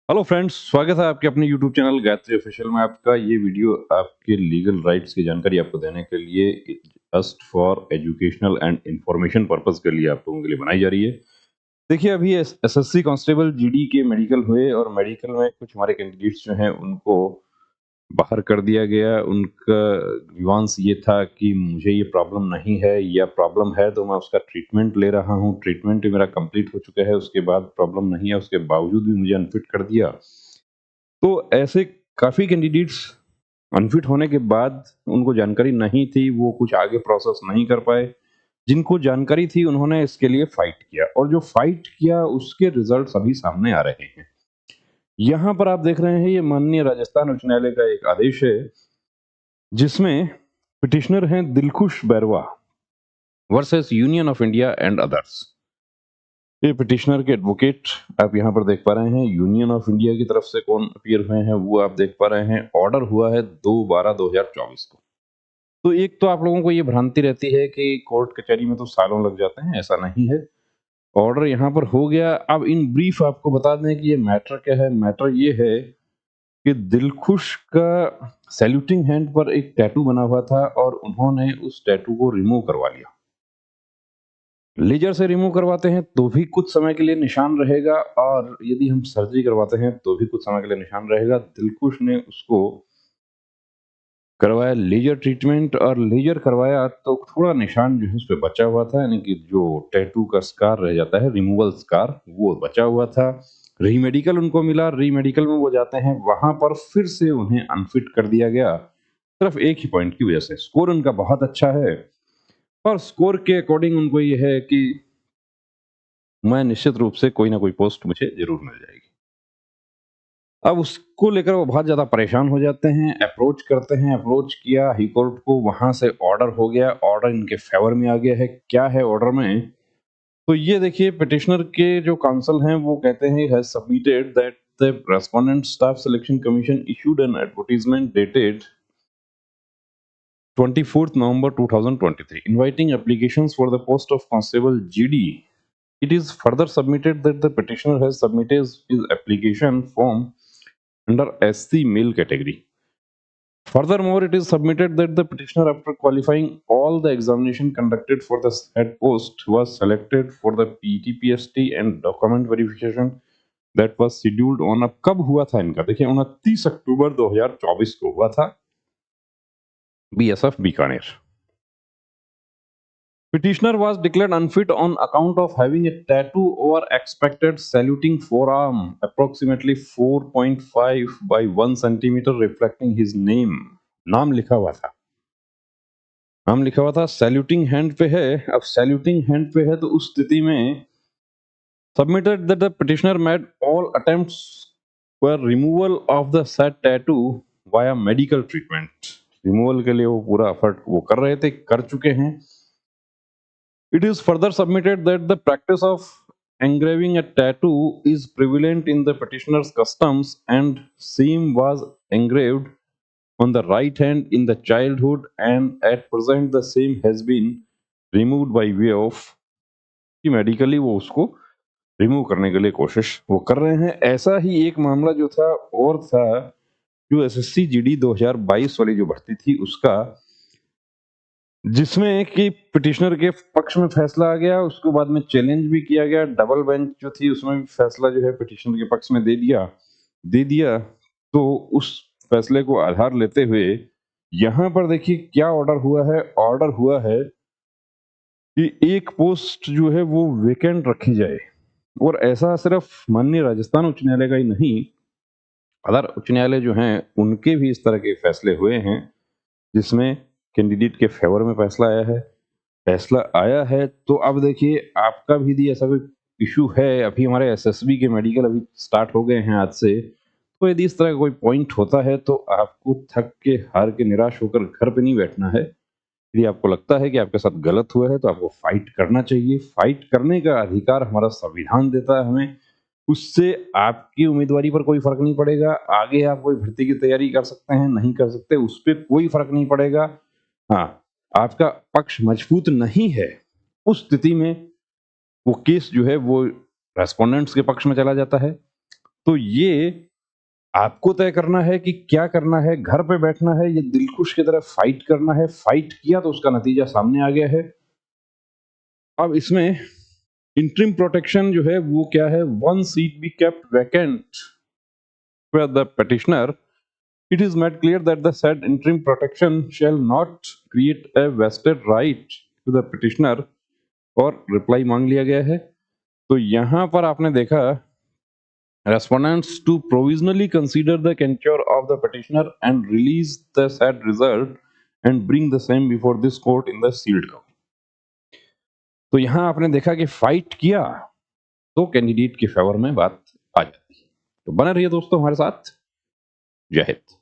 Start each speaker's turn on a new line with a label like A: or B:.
A: Hello friends, स्वागत है आपके अपने यूट्यूब चैनल गायत्री ऑफिशियल में। आपका ये वीडियो आपके लीगल राइट्स की जानकारी आपको देने के लिए just for educational and information purpose के लिए आप लोगों के लिए बनाई जा रही है। देखिए, अभी एसएससी कांस्टेबल जीडी के मेडिकल हुए और मेडिकल में कुछ हमारे कैंडिडेट्स जो हैं उनको बाहर कर दिया गया। उनका ग्रीवांस ये था कि मुझे ये प्रॉब्लम नहीं है, या प्रॉब्लम है तो मैं उसका ट्रीटमेंट ले रहा हूँ, ट्रीटमेंट मेरा कंप्लीट हो चुका है, उसके बाद प्रॉब्लम नहीं है, उसके बावजूद भी मुझे अनफिट कर दिया। तो ऐसे काफ़ी कैंडिडेट्स अनफिट होने के बाद उनको जानकारी नहीं थी, वो कुछ आगे प्रोसेस नहीं कर पाए। जिनको जानकारी थी उन्होंने इसके लिए फाइट किया, और जो फाइट किया उसके रिजल्ट्स अभी सामने आ रहे हैं। यहाँ पर आप देख रहे हैं, ये माननीय राजस्थान उच्च न्यायालय का एक आदेश है जिसमें पिटिशनर हैं Dilkhush Bairwa versus union of India and others. ये पिटिशनर के एडवोकेट आप यहाँ पर देख पा रहे हैं। यूनियन ऑफ इंडिया की तरफ से कौन अपीयर हुए हैं वो आप देख पा रहे हैं। ऑर्डर हुआ है 2/12/2024 को। तो एक तो आप लोगों को ये भ्रांति रहती है कि कोर्ट कचहरी में तो सालों लग जाते हैं, ऐसा नहीं है। ऑर्डर यहाँ पर हो गया। अब इन ब्रीफ आपको बता दें कि ये मैटर क्या है। मैटर ये है कि दिलखुश का सैल्यूटिंग हैंड पर एक टैटू बना हुआ था और उन्होंने उस टैटू को रिमूव करवा लिया। लेजर से रिमूव करवाते हैं तो भी कुछ समय के लिए निशान रहेगा, और यदि हम सर्जरी करवाते हैं तो भी कुछ समय के लिए निशान रहेगा। दिलखुश ने उसको करवाया लेजर ट्रीटमेंट, और लेजर करवाया तो थोड़ा निशान जो है उस पे बचा हुआ था, यानी कि जो टैटू का स्कार रह जाता है, रिमूवल स्कार, वो बचा हुआ था। रीमेडिकल उनको मिला, रीमेडिकल में वो जाते हैं, वहां पर फिर से उन्हें अनफिट कर दिया गया, सिर्फ एक ही पॉइंट की वजह से। स्कोर उनका बहुत अच्छा है, और स्कोर के अकॉर्डिंग उनको ये है कि मैं निश्चित रूप से कोई ना कोई पोस्ट मुझे जरूर मिल जाएगी। अब उसको लेकर वो बहुत ज़्यादा परेशान हो जाते हैं, अप्रोच करते हैं। अप्रोच किया हाई कोर्ट को, वहाँ से ऑर्डर हो गया, ऑर्डर इनके फेवर में आ गया है। क्या है ऑर्डर में? तो ये देखिए, पिटिशनर के जो काउंसिल हैं वो कहते हैं has submitted that the respondent staff selection commission issued an advertisement dated 24th November 2023 inviting applications for the post of constable GD. It is further submitted that the petitioner has submitted his application form under SC male category. Furthermore, it is submitted that the petitioner, after qualifying all the examination conducted for the said post, was selected for the PTPST and document verification that was scheduled on। अब कब हुआ था इनका? देखिए, 29 अक्टूबर 2024 को हुआ था, BSF Bikaner. Petitioner was declared unfit on account of having a tattoo over expected saluting forearm approximately 4.5 by 1 centimeter reflecting his name। नाम लिखा हुआ था, नाम लिखा हुआ था, सैल्यूटिंग हैंड पे है। अब सैल्यूटिंग हैंड पे है तो उस स्थिति में submitted that the petitioner made all attempts for removal of the said tattoo via medical treatment. Removal के लिए वो पूरा एफर्ट वो कर रहे थे, कर चुके हैं। It is further submitted that the practice of engraving a tattoo is prevalent in the petitioner's customs, and same was engraved on the right hand in the childhood, and at present the same has been removed by way of कि medically वो उसको remove करने के लिए कोशिश वो कर रहे हैं। ऐसा ही एक मामला जो था और था, जो एसएससी जीडी 2022 वाली जो भर्ती थी उसका, जिसमें कि पिटिशनर के पक्ष में फैसला आ गया, उसके बाद में चैलेंज भी किया गया। डबल बेंच जो थी उसमें भी फैसला जो है पिटिशनर के पक्ष में दे दिया। तो उस फैसले को आधार लेते हुए यहाँ पर देखिए क्या ऑर्डर हुआ है। ऑर्डर हुआ है कि एक पोस्ट जो है वो वेकेंट रखी जाए, और ऐसा सिर्फ माननीय राजस्थान उच्च न्यायालय का ही नहीं, अदर उच्च न्यायालय जो हैं उनके भी इस तरह के फैसले हुए हैं, जिसमें कैंडिडेट के फेवर में फैसला आया है। तो अब देखिए, आपका भी यदि ऐसा कोई इशू है, अभी हमारे एसएसबी के मेडिकल अभी स्टार्ट हो गए हैं आज से, तो यदि इस तरह का कोई पॉइंट होता है तो आपको थक के हार के निराश होकर घर पे नहीं बैठना है। यदि आपको लगता है कि आपके साथ गलत हुआ है तो आपको फाइट करना चाहिए। फाइट करने का अधिकार हमारा संविधान देता है हमें। उससे आपकी उम्मीदवारी पर कोई फर्क नहीं पड़ेगा। आगे आप कोई भर्ती की तैयारी कर सकते हैं, नहीं कर सकते, उस पर कोई फर्क नहीं पड़ेगा। हाँ, आपका पक्ष मजबूत नहीं है, उस स्थिति में वो केस जो है वो रेस्पोंडेंट्स के पक्ष में चला जाता है। तो ये आपको तय करना है कि क्या करना है, घर पे बैठना है या दिलखुश की तरह फाइट करना है। फाइट किया तो उसका नतीजा सामने आ गया है। अब इसमें इंटरिम प्रोटेक्शन जो है वो क्या है, one seat be kept vacant where the petitioner it is made clear that the said interim protection shall not create a vested right to the petitioner और रिप्लाई मांग लिया गया है। तो यहां पर आपने देखा respondents to provisionally consider the censure of the petitioner and release the said result and bring the same before this court in the sealed copy। तो यहां आपने देखा कि फाइट किया तो कैंडिडेट के फेवर में बात आ जाती है। तो बने रहिए दोस्तों हमारे साथ। जय हिंद।